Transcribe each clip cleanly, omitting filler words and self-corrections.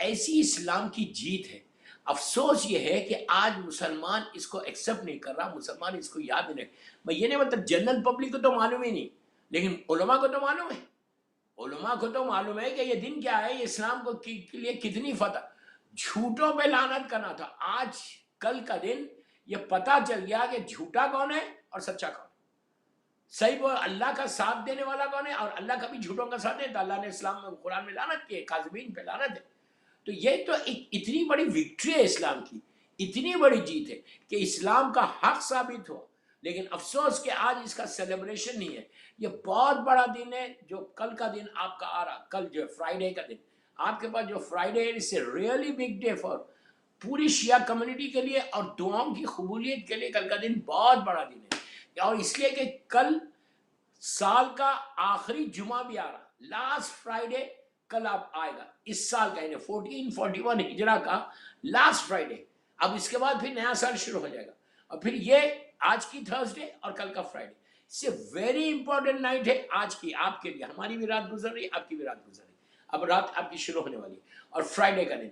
ایسی اسلام کی جیت ہے. افسوس یہ ہے کہ آج مسلمان اس کو ایکسیپٹ نہیں کر رہا، مسلمان اس کو یاد نہیں. میں یہ نہیں مطلب جنرل پبلک کو تو معلوم ہی نہیں، لیکن علماء کو تو معلوم ہے. علماء کو تو معلوم ہے کہ یہ دن کیا ہے، یہ اسلام کو کے لیے کتنی فتح. جھوٹوں پہ لعنت کرنا تھا. آج کل کا دن یہ پتا چل گیا کہ جھوٹا کون ہے اور سچا کون ہے. صحیح وہ اللہ کا ساتھ دینے والا کون ہے، اور اللہ کبھی جھوٹوں کا ساتھ دیتا. اللہ نے اسلام میں قرآن میں لعنت کی ہے، کاذبین پہ لعنت ہے. تو یہ تو ایک اتنی بڑی وکٹری ہے اسلام کی، اتنی بڑی جیت ہے کہ اسلام کا حق ثابت ہوا. لیکن افسوس کہ آج اس کا سیلیبریشن نہیں ہے. یہ بہت بڑا دن ہے جو کل کا دن آپ کا آ رہا، کل جو فرائیڈے کا دن آپ کے پاس جو فرائیڈے ہے، اس سے ریئلی بگ ڈے فار پوری شیعہ کمیونٹی کے لیے اور دعاؤں کی قبولیت کے لیے. کل کا دن بہت بڑا دن ہے، اور اس لیے کہ کل سال کا آخری جمعہ بھی آ رہا، لاسٹ فرائیڈے کل آپ آئے گا اس سال کا، یعنی 1441 ہجرہ کا لاسٹ فرائیڈے. اب اس کے بعد پھر نیا سال شروع ہو جائے گا، اور پھر یہ آج کی تھرسڈے اور کل کا فرائیڈے. اس سے ویری امپورٹنٹ نائٹ ہے آج کی آپ کے لیے. ہماری بھی رات گزر رہی ہے، آپ کی بھی رات گزر رہی ہے، اب رات آپ کی شروع ہونے والی ہے. اور فرائیڈے کا دن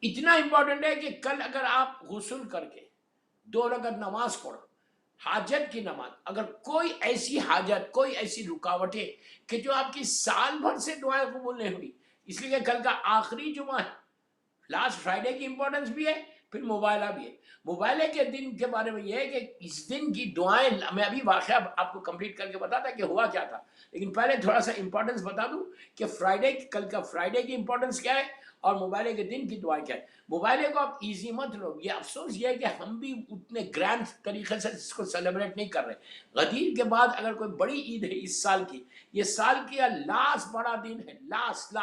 اتنا امپورٹنٹ ہے کہ کل اگر آپ غسل کر کے 2 رکعت نماز پڑھو، حاجت کی نماز، اگر کوئی ایسی حاجت، کوئی ایسی رکاوٹ ہے کہ جو آپ کی سال بھر سے دعائیں قبول نہیں ہوئی، اس لیے کہ کل کا آخری جمعہ ہے، لاسٹ فرائیڈے کی امپورٹنس بھی ہے، پھر مبائلہ بھی ہے. مبائلے کے دن کے بارے میں یہ ہے کہ اس دن کی دعائیں، میں ابھی واقعہ آپ کو کمپلیٹ کر کے بتاتا کہ ہوا کیا تھا، لیکن پہلے تھوڑا سا امپورٹنس بتا دوں کہ فرائیڈے، کل کا فرائیڈے کی امپورٹنس کیا ہے اور موبائلے کے دن کی دعائیں کیا ہے. موبائلے کو آپ ایزی مت لو. یہ افسوس یہ ہے کہ ہم بھی اتنے گرینڈ طریقے سے اس کو سیلیبریٹ نہیں کر رہے. غدیر کے بعد اگر کوئی بڑی عید ہے اس سال کی، یہ سال کی لاسٹ بڑا دن ہے، لاسٹ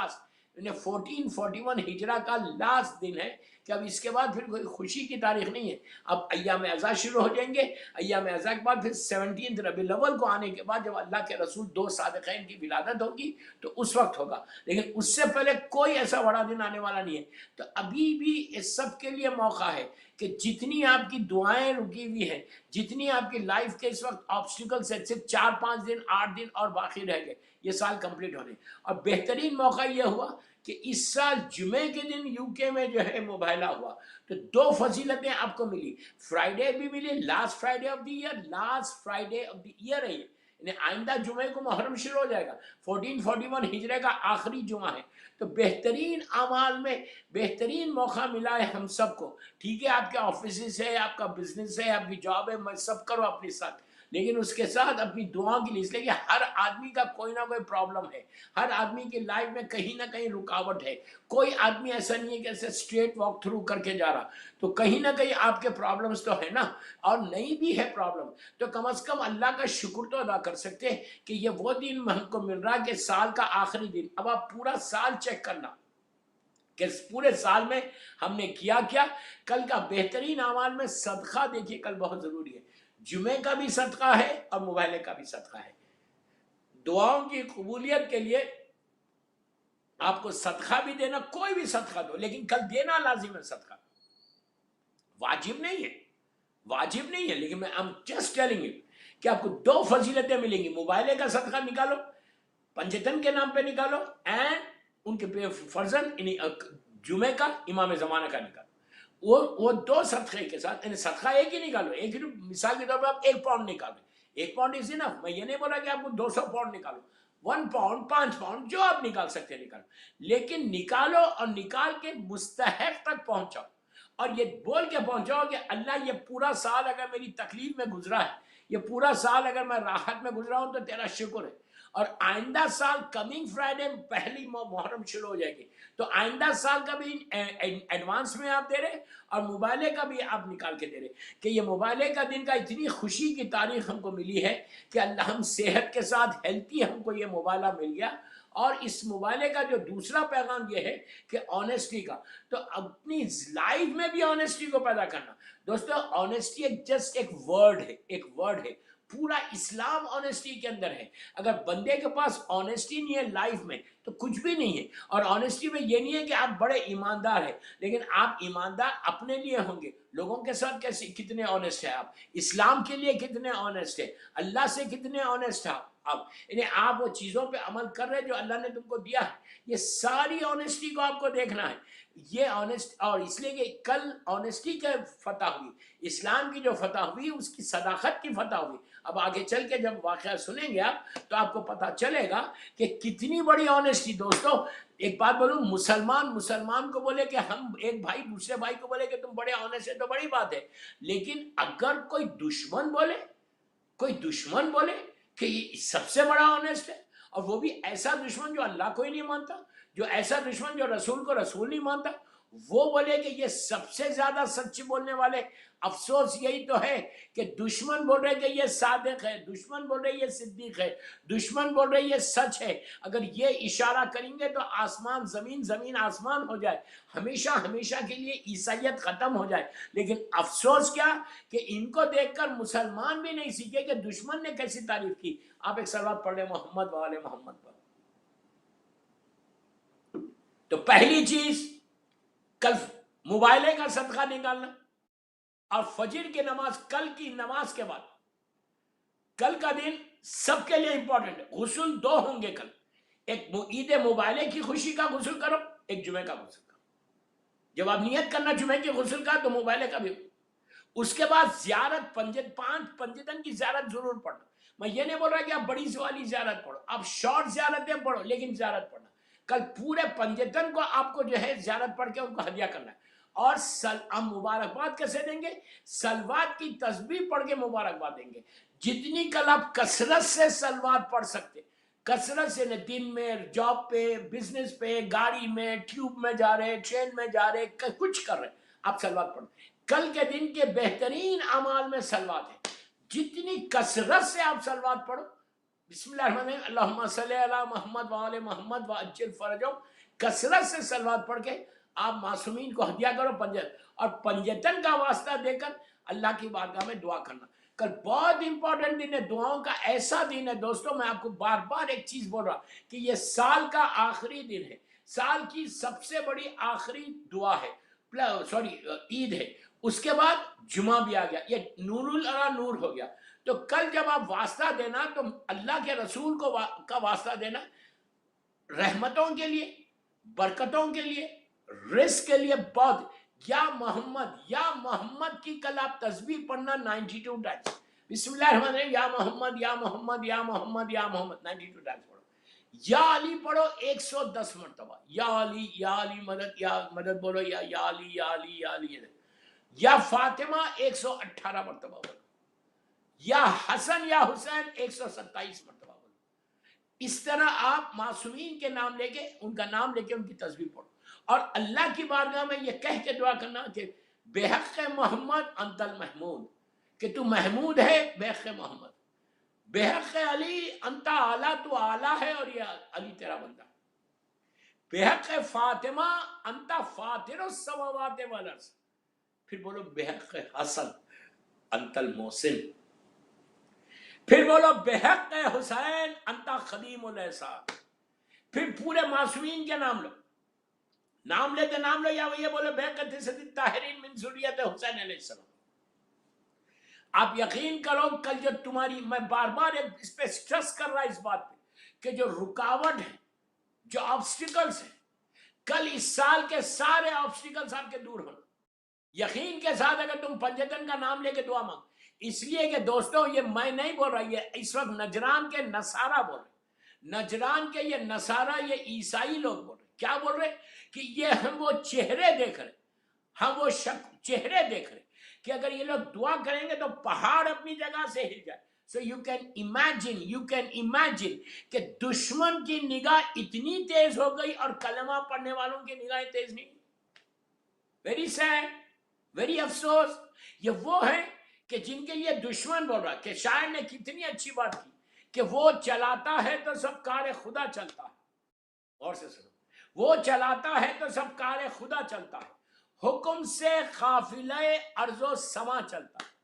1441 ہجرہ کا لاسٹ دن ہے، کہ اب اس کے بعد پھر کوئی خوشی کی تاریخ نہیں ہے. اب ایام اعزا شروع ہو جائیں گے. ایام اعزا کے بعد پھر 17 ربیع الاول کو آنے کے بعد جب اللہ کے رسول 2 صادقین کی ولادت ہوگی تو اس وقت ہوگا، لیکن اس سے پہلے کوئی ایسا بڑا دن آنے والا نہیں ہے. تو ابھی بھی اس سب کے لیے موقع ہے کہ جتنی آپ کی دعائیں رکی ہوئی ہیں، جتنی آپ کی لائف کے اس وقت آبسٹیکلس ہیں، صرف 4-5 دن 8 دن اور باقی رہ گئے یہ سال کمپلیٹ ہونے. اور بہترین موقع یہ ہوا کہ اس سال جمعے کے دن یو کے میں جو ہے مباہلہ ہوا، تو 2 فضیلتیں آپ کو ملی. فرائیڈے بھی ملی، last Friday of the year, last Friday of the year ہے یہ، یعنی آئندہ جمعے کو محرم شروع ہو جائے گا. 1441 ہجرے کا آخری جمعہ ہے. تو بہترین اعمال میں بہترین موقع ملا ہے ہم سب کو. ٹھیک ہے آپ کے آفیسز ہے، آپ کا بزنس ہے، آپ کی جاب ہے، میں سب کرو اپنے ساتھ، لیکن اس کے ساتھ اپنی دعاؤں کے لیے، اس لیے کہ ہر آدمی کا کوئی نہ کوئی پرابلم ہے، ہر آدمی کی لائف میں کہیں نہ کہیں رکاوٹ ہے. کوئی آدمی ایسا نہیں ہے کہ ایسے اسٹریٹ واک تھرو کر کے جا رہا. تو کہیں نہ کہیں آپ کے پرابلمز تو ہے نا، اور نہیں بھی ہے پرابلم تو کم از کم اللہ کا شکر تو ادا کر سکتے ہیں کہ یہ وہ دن ہم کو مل رہا ہے کہ سال کا آخری دن. اب آپ پورا سال چیک کرنا کہ پورے سال میں ہم نے کیا کیا. کل کا بہترین اعمال میں صدقہ دیکھیے کل بہت ضروری ہے. جمعے کا بھی صدقہ ہے اور موبائلے کا بھی صدقہ ہے. دعاؤں کی قبولیت کے لیے آپ کو صدقہ بھی دینا، کوئی بھی صدقہ دو، لیکن کل دینا لازم ہے. صدقہ واجب نہیں ہے، واجب نہیں ہے، لیکن میں جسٹ ٹیلنگ یو کہ آپ کو 2 فضیلتیں ملیں گی. موبائلے کا صدقہ نکالو، پنجتن کے نام پہ نکالو، اینڈ ان کے فرزن جمعے کا امام زمانہ کا نکالو. وہ 2 صدقے کے ساتھ، یعنی صدقہ ایک ہی نکالو. ایک ہی مثال کے طور پہ آپ 1 پاؤنڈ نکالو، 1 پاؤنڈ از انف. میں یہ نہیں بولا کہ آپ کو 200 پاؤنڈ نکالو، 1 پاؤنڈ 5 پاؤنڈ جو آپ نکال سکتے ہیں نکالو، لیکن نکالو اور نکال کے مستحق تک پہنچاؤ. اور یہ بول کے پہنچاؤ کہ اللہ یہ پورا سال اگر میری تکلیف میں گزرا ہے، یہ پورا سال اگر میں راحت میں گزرا ہوں تو تیرا شکر ہے. اور آئندہ سال کمنگ فرائیڈے پہلی محرم شروع ہو جائے گی، تو آئندہ سال کا بھی ایڈوانس میں آپ دے رہے اور موبائلے کا بھی آپ نکال کے دے رہے کہ یہ موبائلے کا دن کا اتنی خوشی کی تاریخ ہم کو ملی ہے کہ اللہ ہم صحت کے ساتھ ہیلتھی ہم کو یہ موبائلہ مل گیا. اور اس موبائلے کا جو دوسرا پیغام یہ ہے کہ آنیسٹی کا، تو اپنی لائف میں بھی آنیسٹی کو پیدا کرنا. دوستو آنیسٹی ایک ورڈ ہے، ایک ورڈ ہے. پورا اسلام آنیسٹی کے اندر ہے. اگر بندے کے پاس آنیسٹی نہیں ہے لائف میں تو کچھ بھی نہیں ہے. اور آنیسٹی میں یہ نہیں ہے کہ آپ بڑے ایماندار ہیں، لیکن آپ ایماندار اپنے لیے ہوں گے، لوگوں کے ساتھ کیسے کتنے آنیسٹ ہیں آپ، اسلام کے لیے کتنے آنیسٹ ہیں، اللہ سے کتنے آنیسٹ ہیں آپ، یعنی آپ وہ چیزوں پہ عمل کر رہے جو اللہ نے تم کو دیا ہے. یہ ساری آنیسٹی کو آپ کو دیکھنا ہے. یہ آنےسٹ، اور اس لیے کہ کل آنےسٹی کا فتح ہوئی، اسلام کی جو فتح ہوئی اس کی صداقت کی فتح ہوئی. اب آگے چل کے جب واقعہ سنیں گے آپ تو آپ کو پتہ چلے گا کہ کتنی بڑی آنےسٹی. دوستو ایک بات بولوں، مسلمان کو بولے کہ ہم، ایک بھائی دوسرے بھائی کو بولے کہ تم بڑے آنےسٹ ہے تو بڑی بات ہے، لیکن اگر کوئی دشمن بولے کہ یہ سب سے بڑا آنےسٹ ہے، اور وہ بھی ایسا دشمن جو اللہ کو ہی نہیں مانتا، جو ایسا دشمن جو رسول کو رسول نہیں مانتا، وہ بولے کہ یہ سب سے زیادہ سچ بولنے والے. افسوس یہی تو ہے کہ دشمن بول رہے کہ یہ صادق ہے، دشمن بول رہے یہ صدیق ہے، دشمن بول رہے یہ سچ ہے. اگر یہ اشارہ کریں گے تو آسمان زمین، زمین آسمان ہو جائے، ہمیشہ کے لیے عیسائیت ختم ہو جائے. لیکن افسوس کیا کہ ان کو دیکھ کر مسلمان بھی نہیں سیکھے کہ دشمن نے کیسی تعریف کی. آپ ایک صلوات پڑھ لیں محمد والے محمد پر. تو پہلی چیز کل موبائلے کا صدقہ نکالنا، اور فجر کی نماز، کل کی نماز کے بعد، کل کا دن سب کے لیے امپورٹنٹ ہے. غسل 2 ہوں گے کل، ایک عید موبائلے کی خوشی کا غسل کرو، ایک جمعہ کا غسل کرو. جب آپ نیت کرنا جمعہ کے غسل کا تو موبائلے کا بھی. اس کے بعد زیارت، 5 پنجتن کی زیارت ضرور پڑھنا. میں یہ نہیں بول رہا کہ آپ بڑی والی زیارت پڑھو، آپ شارٹ زیارتیں پڑھو، لیکن زیارت پڑھنا. کل پورے پنجتن کو آپ کو جو ہے زیارت پڑھ کے ان کو ہدیہ کرنا ہے. اور ہم مبارکباد کیسے دیں گے؟ سلوات کی تسبیح پڑھ کے مبارکباد دیں گے. جتنی کل آپ کثرت سے سلوات پڑھ سکتے، کثرت سے، دن میں، جاب پہ، بزنس پہ، گاڑی میں، ٹیوب میں جا رہے، ٹرین میں جا رہے، کچھ کر رہے، آپ سلوات پڑھو. کل کے دن کے بہترین اعمال میں سلوات ہے. جتنی کثرت سے آپ سلوات پڑھو، بسم اللہ الرحمن الرحیم، اللہم صلی علی محمد وآل محمد وعجل فرجہم، کثرت سے سلوات پڑھ کے آپ معصومین کو ہدیہ کرو. اور پنجتن کا واسطہ دے کر اللہ کی بارگاہ میں دعا کرنا. کل بہت امپورٹنٹ دن ہے، دعاؤں کا ایسا دن ہے. دوستو میں آپ کو بار بار ایک چیز بول رہا کہ یہ سال کا آخری دن ہے، سال کی سب سے بڑی آخری دعا ہے، عید ہے. اس کے بعد جمعہ بھی آ گیا، یہ نور العلا نور ہو گیا. تو کل جب آپ واسطہ دینا تو اللہ کے رسول کو کا واسطہ دینا رحمتوں کے لیے، برکتوں کے لیے، رزق کے لیے. بہت یا محمد کی کل آپ تسبیح پڑھنا 92 ٹائمز. بسم اللہ الرحمن الرحیم، یا محمد یا محمد یا محمد یا محمد 92 ٹائمز پڑھو. یا علی پڑھو 110 مرتبہ، یا علی مدد، یا مدد بولو، یا علی یا علی یا علی. یا فاطمہ 118 مرتبہ بولو، یا حسن یا حسین 127 مرتبہ بولو. اس طرح آپ معصومین کے نام لے کے، ان کا نام لے کے ان کی تسبیح پڑھو. اور اللہ کی بارگاہ میں یہ کہہ کے دعا کرنا کہ بے حق محمد انت المحمود، کہ تو محمود ہے بے حق محمد. بے حق علی انت اعلیٰ، تو اعلیٰ ہے اور یہ علی تیرا بندہ. بے حق فاطمہ انت فاطر السماوات والارض. پھر بولو بے حق حسن انت المحسن. پھر بولو بے حق حسین انت خدیم الاحسان. پھر پورے معصومین کے نام لو، نام لیتے نام لو، یا یہ بولو بے حق سید طاہرین من ذریت حسین علیہ السلام. آپ یقین کرو کل جو تمہاری، میں بار بار اس پہ سٹریس کر رہا اس بات پہ کہ جو رکاوٹ ہے، جو آبسٹیکلز ہیں، کل اس سال کے سارے آبسٹیکلز آپ کے دور ہونا. یقین کے ساتھ اگر تم پنجتن کا نام لے کے دعا مانگ. اس لیے کہ دوستو یہ میں نہیں بول رہا، یہ اس وقت نجران کے نصارہ بول رہے، نجران کے یہ نصارہ، یہ عیسائی لوگ بول رہے. کیا بول رہے؟ کہ یہ ہم وہ چہرے دیکھ رہے، ہم وہ چہرے دیکھ رہے کہ اگر یہ لوگ دعا کریں گے تو پہاڑ اپنی جگہ سے ہل جائے. So you can imagine کہ دشمن کی نگاہ اتنی تیز ہو گئی اور کلمہ پڑھنے والوں کی نگاہیں تیز نہیں. ویری سیڈ، ویری افسوس. یہ وہ ہے کہ جن کے لیے دشمن بول رہا کہ شاعر نے کتنی اچھی بات کی کہ وہ چلاتا ہے تو سب کار خدا چلتا ہے. اور سے سنو، وہ چلاتا ہے تو سب کار خدا چلتا ہے، حکم سے قافلہ ارض و سما چلتا ہے.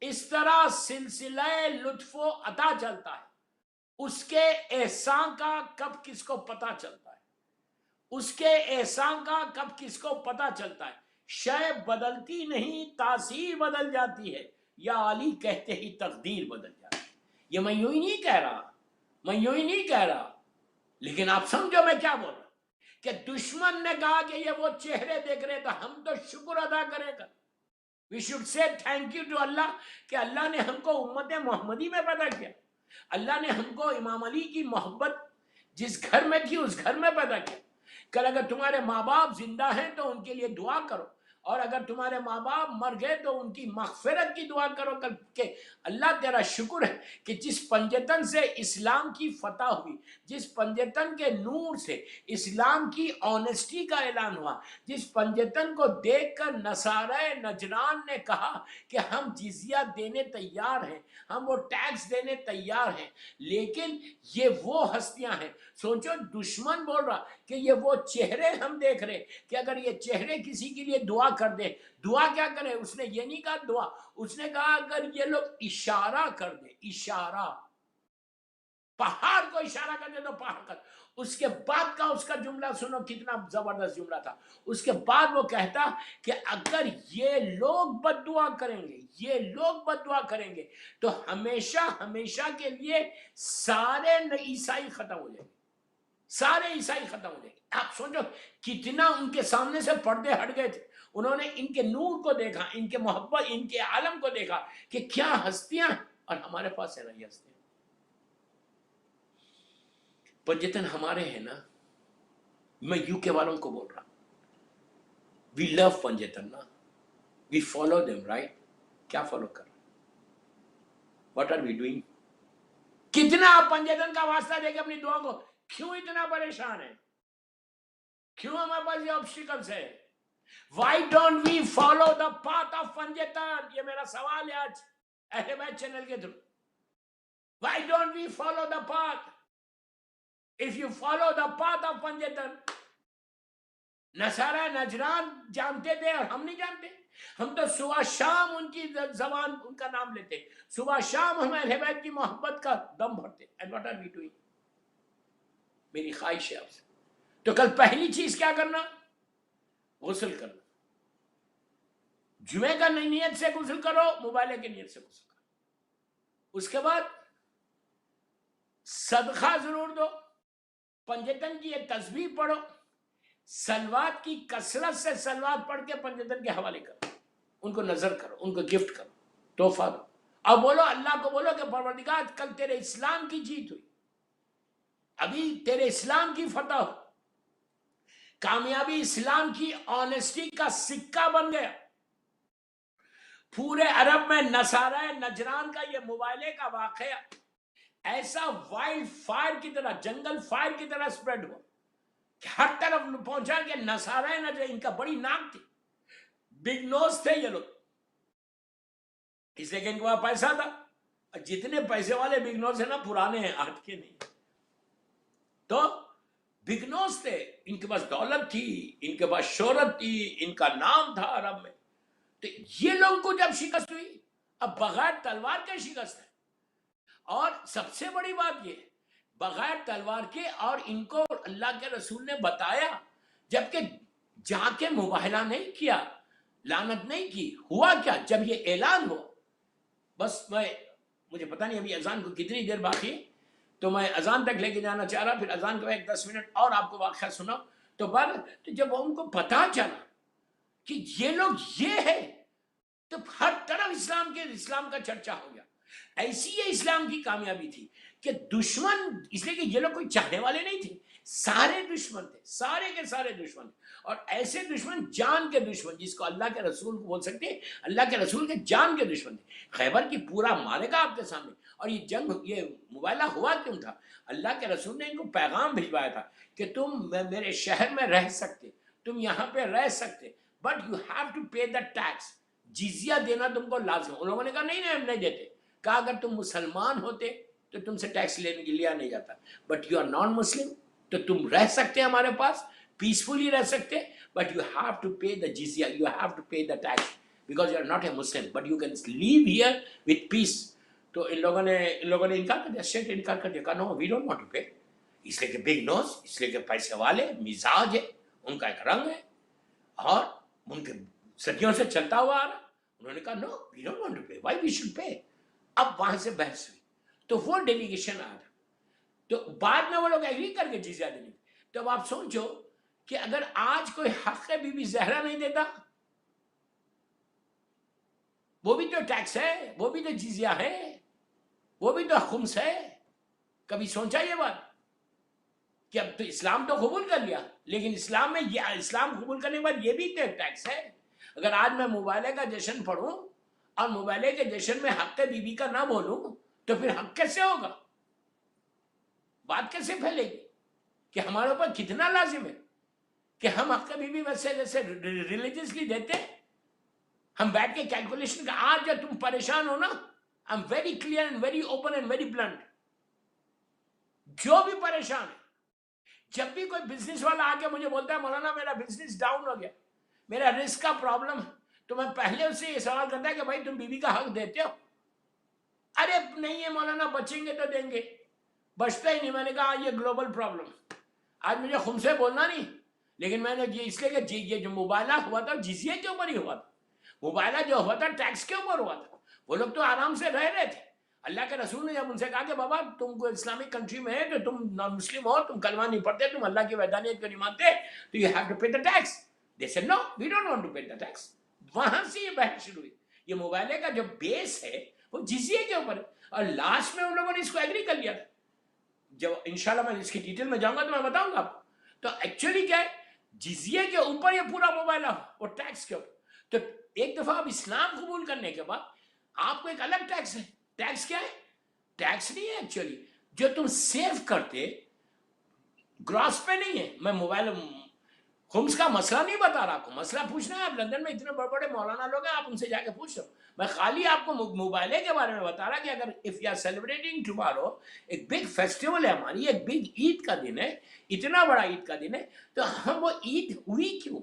اس طرح سلسلہ لطف و عطا چلتا ہے. اس کے احسان کا کب کس کو پتا چلتا ہے، اس کے احسان کا کب کس کو پتا چلتا ہے. شے بدلتی نہیں تاثیر بدل جاتی ہے، یا علی کہتے ہی تقدیر بدل جاتی ہے. یہ میں یوں ہی نہیں کہہ رہا، لیکن آپ سمجھو میں کیا بول رہا. کہ دشمن نے کہا کہ یہ وہ چہرے دیکھ رہے تو ہم تو شکر ادا کریں گا. We should say thank you to اللہ کہ اللہ نے ہم کو امت محمدی میں پیدا کیا. اللہ نے ہم کو امام علی کی محبت جس گھر میں کی اس گھر میں پیدا کیا. کل اگر تمہارے ماں باپ زندہ ہیں تو ان کے لیے دعا کرو، اور اگر تمہارے ماں باپ مر گئے تو ان کی مغفرت کی دعا کرو. کل کہ اللہ تیرا شکر ہے کہ جس پنجتن سے اسلام کی فتح ہوئی، جس پنجتن کے نور سے اسلام کی آنیسٹی کا اعلان ہوا، جس پنجتن کو دیکھ کر نصارہ نجران نے کہا کہ ہم جزیہ دینے تیار ہیں، ہم وہ ٹیکس دینے تیار ہیں. لیکن یہ وہ ہستیاں ہیں، سوچو دشمن بول رہا کہ یہ وہ چہرے ہم دیکھ رہے کہ اگر یہ چہرے کسی کے لیے دعا کر دے، دعا کیا کرے؟ اس نے یہ نہیں کہا دعا، اس نے کہا اگر یہ لوگ اشارہ کر دے، اشارہ، پہاڑ کو اشارہ کر دے تو پہاڑ کر. اس کے بعد کا اس کا جملہ سنو کتنا زبردست جملہ تھا. اس کے بعد وہ کہتا کہ اگر یہ لوگ بد دعا کریں گے، یہ لوگ بد دعا کریں گے تو ہمیشہ ہمیشہ کے لیے سارے عیسائی ختم ہو جائیں گے، سارے عیسائی ختم ہو جائیں گے. آپ سوچو کتنا ان کے سامنے سے پردے ہٹ گئے تھے. انہوں نے ان کے نور کو دیکھا، ان کے محبت، ان کے عالم کو دیکھا کہ کیا ہستیاں، اور ہمارے پاس ہے نا یہ ہستیاں. پنجتن ہمارے ہیں نا. میں یو کے والوں کو بول رہا ہوں، وی لو پنجتن نا، وی فالو دیم رائٹ. کیا فالو کر رہے ہیں؟ What are we doing? کتنا آپ پنجتن کا واسطہ دے کے اپنی دعا کو کیوں اتنا پریشان ہے؟ کیوں ہمارے پاس یہ آبسٹیکلز ہے؟ Why don't we follow the path of پنجتن؟ یہ میرا سوال ہے آج اہل بیت چینل کے through. Why don't we follow the path? If you follow the path of پنجتن، نصارہ نجران جانتے تھے اور ہم نہیں جانتے. ہم تو صبح شام ان کی زبان ان کا نام لیتے، صبح شام ہم اہل بیت کی محبت کا دم بھرتے. And what are we doing؟ میری خواہش ہے آپ سے، تو کل پہلی چیز کیا کرنا؟ غسل کرنا. جمعے کا نیت سے غسل کرو، مبالغے کی نیت سے غسل کرو. اس کے بعد صدقہ ضرور دو، پنجتن کی ایک تسبیح پڑھو، سلوات کی کثرت سے سلوات پڑھ کے پنجتن کے حوالے کرو، ان کو نظر کرو، ان کو گفٹ کرو، تحفہ دو. اب بولو اللہ کو بولو کہ پروردگار کل تیرے اسلام کی جیت ہوئی، ابھی تیرے اسلام کی فتح ہو، کامیابی اسلام کی آنیسٹی کا سکہ بن گیا. پورے عرب میں نصارہ نجران کا یہ مبالغے کا واقعہ ایسا وائلڈ فائر کی طرح، جنگل فائر کی طرح سپریڈ ہوا کہ ہر طرف پہنچا کہ نصارہ نجران، ان کا بڑی ناک تھی، بگ نوز تھے یہ لوگ، اس لیے کہ ان کے پاس پیسہ تھا. جتنے پیسے والے بگ نوز ہیں نا پرانے ہیں، آج کے نہیں. تو بگ نوز تھے، ان کے پاس دولت تھی، ان کے پاس شہرت تھی، ان کا نام تھا عرب میں. تو یہ لوگوں کو جب شکست ہوئی، اب بغیر تلوار کے شکست ہے. اور سب سے بڑی بات یہ بغیر تلوار کے، اور ان کو اللہ کے رسول نے بتایا، جبکہ جا کے مباہلہ نہیں کیا، لعنت نہیں کی. ہوا کیا جب یہ اعلان ہو، بس مجھے پتہ نہیں ابھی اذان کو کتنی دیر باقی ہے، تو میں اذان تک لے کے جانا چاہ رہا، پھر اذان کو 10 منٹ اور آپ کو واقعہ سنا. تو جب ان کو پتہ چلا کہ یہ لوگ یہ ہے، تو ہر طرف اسلام کا چرچا ہو گیا. ایسی یہ اسلام کی کامیابی تھی کہ دشمن، اس لیے کہ یہ لوگ کوئی چاہنے والے نہیں تھے، سارے دشمن تھے، سارے کے سارے دشمن تھے. اور ایسے دشمن، جان کے دشمن، جس کو اللہ کے رسول کو بول سکتے ہیں، اللہ کے رسول کے جان کے دشمن تھے. خیبر کی پورا مارے گا آپ کے سامنے. اور یہ جنگ، یہ مباہلہ ہوا کیوں تھا؟ اللہ کے رسول نے ان کو پیغام بھجوایا تھا کہ تم میرے شہر میں رہ سکتے، تم یہاں پہ رہ سکتے، but you have to pay the tax. جزیہ دینا تم کو لازم. ان لوگوں نے کہا نہیں ہم نہیں دیتے. کہا اگر تم مسلمان ہوتے تو تم سے ٹیکس لینے کے لیا نہیں جاتا، but you are non Muslim, تو تم رہ سکتے ہمارے پاس، پیسفلی رہ سکتے، but you have to pay the jizya, you have to pay the tax because you are not a Muslim, but you can live here with peace. تو ان لوگوں نے انکار کر دیا، اسٹریٹ انکار کر دیا. کہا no we don't want to pay. اس لیے کہ بگ نوز، اس لیے کہ پیسے والے، مزاج ہے ان کا، ایک رنگ ہے، اور ان کے صدیوں سے چلتا ہوا آ رہا. انہوں نے کہا no we don't want to pay, why we should pay. اب وہاں سے بحث ہوئی، تو وہ ڈیلیگیشن آ رہا، تو بعد میں وہ لوگ ایگری کر کے جزیہ دینے. تو اب آپ سوچو کہ اگر آج کوئی حق بی بی زہرا نہیں دیتا، وہ بھی تو ٹیکس ہے، وہ بھی تو جزیہ ہے، وہ بھی تو خمس ہے. کبھی سوچا یہ بات کہ اب تو اسلام تو قبول کر لیا، لیکن اسلام میں یہ اسلام قبول کرنے کے بعد یہ بھی تو ایک ٹیکس ہے. اگر آج میں موبائلے کا جشن پڑھوں اور موبائلے کے جشن میں حق بی بی کا نہ بولوں تو پھر حق کیسے ہوگا؟ بات کیسے پھیلے گی کہ ہمارے اوپر کتنا لازم ہے کہ ہم حق بی بی ویسے جیسے ریلیجیسلی دیتے ہیں. ہم بیٹھ کے کیلکولیشن کا، آج جب تم پریشان ہو نا، I am very clear and very open and very blunt, جو بھی پریشان ہے، جب بھی کوئی بزنس والا آ کے مجھے بولتا ہے مولانا میرا بزنس ڈاؤن ہو گیا، میرا رسک کا پرابلم ہے، تو میں پہلے اس سے یہ سوال کرتا ہے کہ بھائی تم بیوی کا حق دیتے ہو؟ ارے نہیں ہے مولانا، بچیں گے تو دیں گے. بچتا ہی نہیں. میں نے کہا یہ گلوبل پرابلم. آج مجھے خم سے بولنا نہیں، لیکن میں نے اس لیے کہ یہ جو مبادلہ ہوا تھا جزیے کے اوپر ہی ہوا تھا، مبادلہ جو ہوا تھا ٹیکس کے اوپر ہوا تھا. وہ لوگ تو آرام سے رہ رہے تھے. اللہ کے رسول نے جب ان سے کہا کہ بابا تم کو اسلامک کنٹری میں ہے تو تم نان مسلم ہو، تم کلمہ نہیں پڑھتے، تم اللہ کی وحدانیت کو نہیں مانتے، تو you have to pay the tax. They said no we don't want to pay the tax. وہاں سے یہ بحث شروع ہوئی. یہ مبادلے کا جو بیس ہے وہ جزیے کے اوپر ہے، اور لاسٹ میں ان لوگوں نے اس کو ایگری کر لیا تھا. جب انشاءاللہ میں اس کی ڈیٹیل میں جاؤں گا تو میں بتاؤں گا آپ کو. تو ایکچولی کیا ہے، جزیے کے اوپر یہ پورا مبادلہ ہوا اور ٹیکس کے اوپر. تو ایک دفعہ اب اسلام قبول کرنے کے بعد آپ کو ایک الگ ٹیکس ہے. ٹیکس کیا ہے؟ ٹیکس نہیں ہے ایکچولی، جو تم سیو کرتے گراس پہ نہیں ہے. میں موبائل خمس کا مسئلہ نہیں بتا رہا آپ کو، مسئلہ پوچھنا ہے. آپ لندن میں اتنے بڑے بڑے مولانا لوگ ہیں، آپ ان سے جا کے پوچھ لو. میں خالی آپ کو موبائلے کے بارے میں بتا رہا کہ اگر if you are celebrating tomorrow, ایک بگ فیسٹیول ہے ہماری، ایک بگ عید کا دن ہے، اتنا بڑا عید کا دن ہے، تو ہم وہ عید ہوئی کیوں؟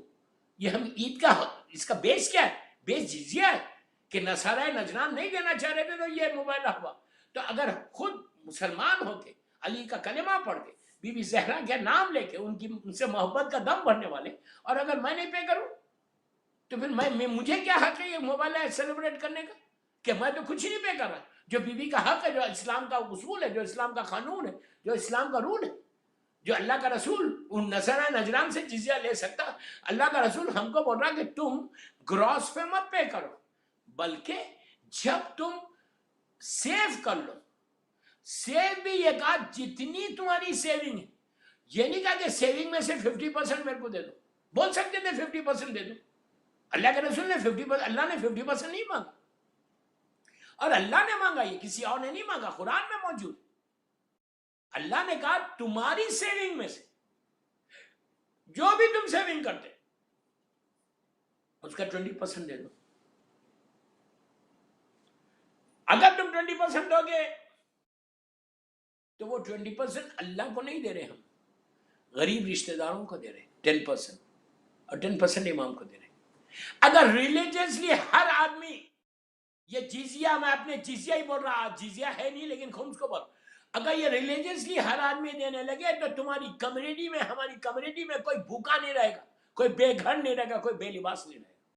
یہ ہم عید کا اس کا بیس کیا ہے؟ بیس جزیہ ہے کہ نصارہ نجران نہیں دینا چاہ رہے تھے تو یہ مبادلہ ہوا. تو اگر خود مسلمان ہو کے علی کا کلمہ پڑھ کے بی بی زہرا کے نام لے کے ان سے محبت کا دم بھرنے والے، اور اگر میں نہیں پے کروں تو پھر مجھے کیا حق ہے یہ مبادلہ سیلیبریٹ کرنے کا کہ میں تو کچھ نہیں پے کر رہا؟ جو بی بی کا حق ہے، جو اسلام کا اصول ہے، جو اسلام کا قانون ہے، جو اسلام کا رول ہے، جو اللہ کا رسول ان نصارہ نجران سے جزیہ لے سکتا. اللہ کا رسول ہم کو بول رہا کہ تم گراس پہ مت پے کرو، بلکہ جب تم سیو کر لو. سیو بھی یہ کہا جتنی تمہاری سیونگ ہے. یہ نہیں کہا کہ سیونگ میں سے 50% میرے کو دے دو. بول سکتے تھے 50% دے دو. اللہ کے رسول نے 50%، اللہ نے 50% نہیں مانگا، اور اللہ نے مانگا، یہ کسی اور نے نہیں مانگا، قرآن میں موجود. اللہ نے کہا تمہاری سیونگ میں سے جو بھی تم سیونگ کرتے اس کا 20% دے دو. اگر تم 20% دو گے تو وہ 20% اللہ کو نہیں دے رہے، ہم غریب رشتہ داروں کو دے رہے 10%، اور 10% امام کو دے رہے. اگر ریلیجیسلی ہر آدمی یہ جزیہ، میں اپنے جزیہ ہی بول رہا، جزیہ ہے نہیں لیکن خمس کو بول، اگر یہ ریلیجیسلی ہر آدمی دینے لگے تو تمہاری کمیونٹی میں، ہماری کمیونٹی میں کوئی بھوکا نہیں رہے گا، کوئی بے گھر نہیں رہے گا، کوئی بے لباس نہیں رہے گا.